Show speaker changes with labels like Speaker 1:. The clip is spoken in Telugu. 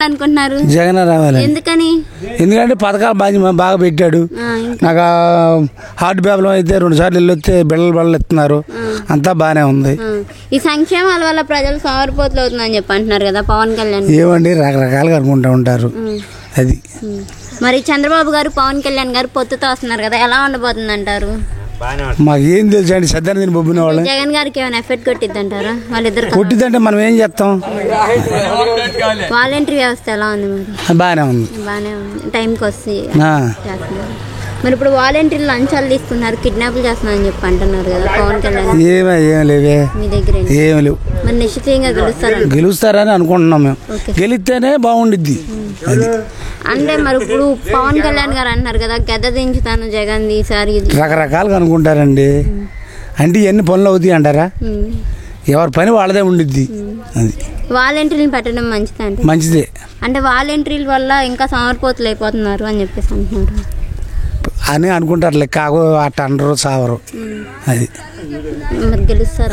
Speaker 1: అనుకుంటున్నారు?
Speaker 2: జగన్ రావాలి.
Speaker 1: ఎందుకని?
Speaker 2: ఎందుకంటే పథకాలు బాగా పెట్టాడు. నాకు హార్ట్ ప్రాబ్లం అయితే 2 సార్లు వెళ్ళొస్తే బిళ్ళలు ఇస్తున్నారు. అంతా బాగానే ఉంది.
Speaker 1: ఈ సంక్షేమాల వల్ల ప్రజలు సోమరిపోతులు అవుతుందని చెప్పి అంటున్నారు కదా పవన్ కళ్యాణ్.
Speaker 2: ఏమండి రకరకాలుగా అనుకుంటూ ఉంటారు. అది
Speaker 1: మరి చంద్రబాబు గారు పవన్ కళ్యాణ్ గారు పొత్తుతో వస్తున్నారు కదా, ఎలా ఉండబోతుంది అంటారు?
Speaker 2: మాకు ఏం తెలుసు అండి. సద్దన బొబ్బిన వాళ్ళు
Speaker 1: జగన్ గారికి ఏమైనా ఎఫెక్ట్ కొట్టిద్ది అంటారా? వాళ్ళిద్దరు
Speaker 2: కొట్టిద్దంటే మనం ఏం చేస్తాం?
Speaker 1: వాలంటరీ వ్యవస్థ ఎలా ఉంది?
Speaker 2: బాగానే ఉంది.
Speaker 1: బాగానే ఉంది, టైంకి వస్తే చేస్తున్నారు. మరి ఇప్పుడు వాలంటీర్లు లంచాలు తీసుకున్నారు, కిడ్నాప్లు చేస్తున్నారని చెప్పి అంటున్నారు కదా పవన్ కళ్యాణ్.
Speaker 2: ఏం లేవే
Speaker 1: మీ దగ్గర
Speaker 2: ఏం లేవు.
Speaker 1: మరి నిశ్చితంగా
Speaker 2: గెలుస్తారని అనుకుంటున్నాం మేము. గెలిస్తేనే బాగుండిద్ది.
Speaker 1: అంటే మరి ఇప్పుడు పవన్ కళ్యాణ్ గారు అంటున్నారు కదా గద్ద దించుతాను జగన్ ఈసారి.
Speaker 2: రకరకాలుగా అనుకుంటారండి. అంటే ఎన్ని పనులు అవుతాయి అంటారా? ఎవరి పని వాళ్ళదే ఉండిద్ది. అది
Speaker 1: వాలంటీర్లు పెట్టడం
Speaker 2: మంచిదే.
Speaker 1: అంటే వాలంటీర్ల వల్ల ఇంకా సోమరిపోతులు అయిపోతున్నారు అని చెప్పేసి అంటున్నారు
Speaker 2: అని అనుకుంటారు. లెక్క అట్ట అనరు సావరు. అది
Speaker 1: మరి గెలుస్తారు.